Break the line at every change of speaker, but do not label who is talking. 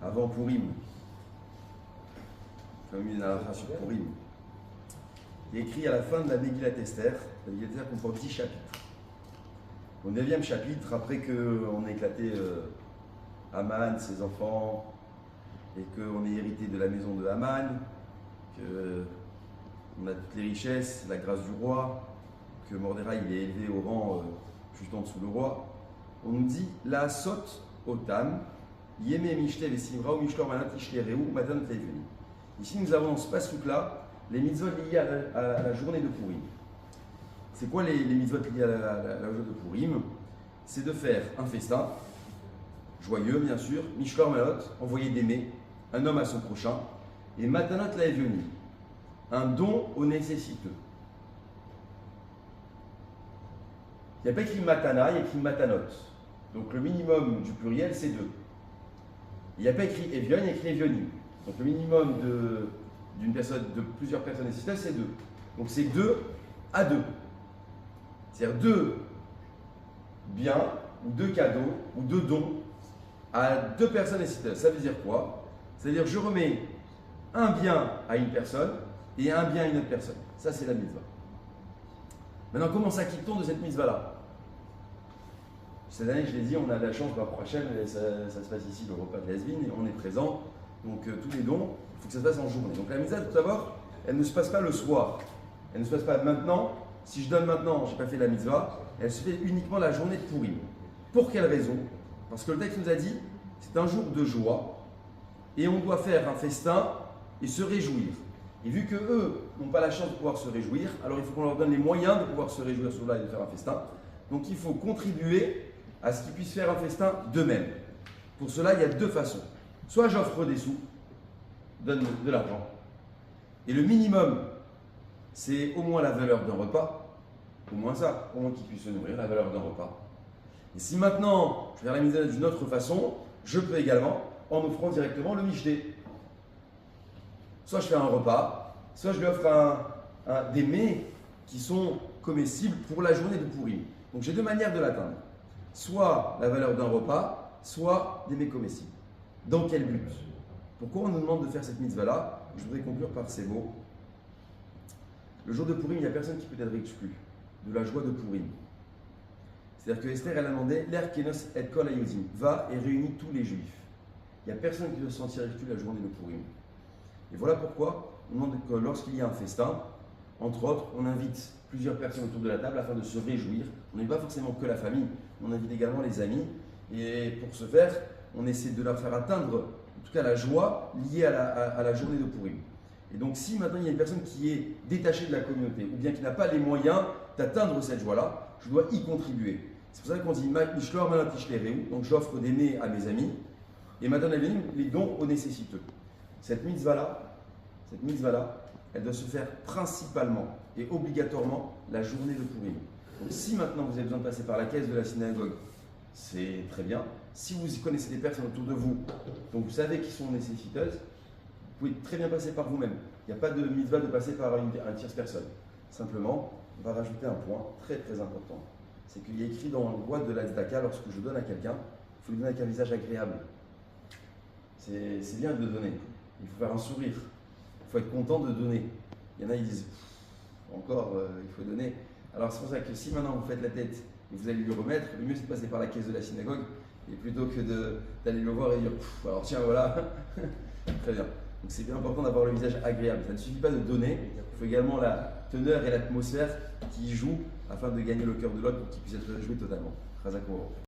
avant Purim, comme une halakha sur Purim, qui est écrit à la fin de la Megillat Esther. La Megillat Esther comporte 10 chapitres. Au 9e chapitre, après qu'on a éclaté Haman, ses enfants, et qu'on est hérité de la maison de Haman, qu'on a toutes les richesses, la grâce du roi, que Mordechai il est élevé au rang juste en dessous du roi, on nous dit la sot otam, yeme mishte vesimra ou mishlor manat ishlereu matanot leveni. Ici nous avons dans ce pasuk-là les mitzvot liés à la journée de Purim. C'est quoi les mitzvot liés à la journée de Purim? C'est de faire un festin, joyeux bien sûr, mishlor manot, envoyer d'aimer un homme à son prochain, et matanot leveni, un don aux nécessiteux. Il n'y a pas écrit matana, il y a écrit matanot. Donc le minimum du pluriel, c'est 2. Il n'y a pas écrit evion, il y a écrit evionim. Donc le minimum de plusieurs personnes nécessiteuses, c'est 2. Donc c'est 2 à 2. C'est-à-dire 2 biens, ou 2 cadeaux, ou 2 dons à 2 personnes nécessiteuses. Ça veut dire quoi? C'est-à-dire je remets un bien à une personne et un bien à une autre personne. Ça, c'est la mitzvah. Maintenant, comment s'acquitte-t-on de cette mitzvah-là? Cette année, je l'ai dit, on a de la chance, pour Hachem, ça se passe ici, le repas de Yasmin, et on est présent. Donc, tous les dons, il faut que ça se passe en journée. Donc, la mitzvah, tout d'abord, elle ne se passe pas le soir. Elle ne se passe pas maintenant. Si je donne maintenant, je n'ai pas fait la mitzvah. Elle se fait uniquement la journée de Purim. Pour quelle raison? Parce que le texte nous a dit, c'est un jour de joie, et on doit faire un festin et se réjouir. Et vu qu'eux n'ont pas la chance de pouvoir se réjouir, alors il faut qu'on leur donne les moyens de pouvoir se réjouir sur là et de faire un festin. Donc il faut contribuer à ce qu'ils puissent faire un festin d'eux-mêmes. Pour cela, il y a 2 façons. Soit j'offre des sous, donne de l'argent. Et le minimum, c'est au moins la valeur d'un repas. Au moins ça, au moins qu'ils puissent se nourrir, la valeur d'un repas. Et si maintenant, je vais faire la mise d'une autre façon, je peux également en offrant directement le michté. Soit je fais un repas, soit je lui offre des mets qui sont comestibles pour la journée de Purim. Donc j'ai 2 manières de l'atteindre. Soit la valeur d'un repas, soit des mets comestibles. Dans quel but? Pourquoi on nous demande de faire cette mitzvah-là? Je voudrais conclure par ces mots. Le jour de Purim, il n'y a personne qui peut être exclu de la joie de Purim. C'est-à-dire que Esther, elle a demandé l'air kenos et kol hayudim, va et réunit tous les juifs. Il n'y a personne qui veut se sentir exclu de la journée de Purim. Et voilà pourquoi on demande que lorsqu'il y a un festin, entre autres, on invite plusieurs personnes autour de la table afin de se réjouir. On n'est pas forcément que la famille, on invite également les amis. Et pour ce faire, on essaie de leur faire atteindre, en tout cas, la joie liée à la journée de Purim. Et donc, si maintenant il y a une personne qui est détachée de la communauté, ou bien qui n'a pas les moyens d'atteindre cette joie-là, je dois y contribuer. C'est pour ça qu'on dit Mishlor manat ishlereu, donc j'offre des mets à mes amis, et Matan Avenim, les dons aux nécessiteux. Cette mitzvah-là, elle doit se faire principalement et obligatoirement la journée de Purim. Donc si maintenant vous avez besoin de passer par la caisse de la synagogue, c'est très bien. Si vous connaissez des personnes autour de vous, dont vous savez qu'ils sont nécessiteuses, vous pouvez très bien passer par vous-même. Il n'y a pas de mitzvah de passer par une tierce personne. Simplement, on va rajouter un point très très important. C'est qu'il y a écrit dans le droit de la tzedaka, lorsque je donne à quelqu'un, il faut lui donner avec un visage agréable. C'est bien de donner. Il faut faire un sourire. Il faut être content de donner. Il y en a, ils disent encore, il faut donner. Alors c'est pour ça que si maintenant vous faites la tête et vous allez lui remettre, le mieux c'est de passer par la caisse de la synagogue et plutôt que d'aller le voir et dire alors tiens voilà. Très bien. Donc c'est bien important d'avoir le visage agréable. Ça ne suffit pas de donner, il faut également la teneur et l'atmosphère qui jouent afin de gagner le cœur de l'autre pour qu'il puisse être joué totalement. Chazak Ouro.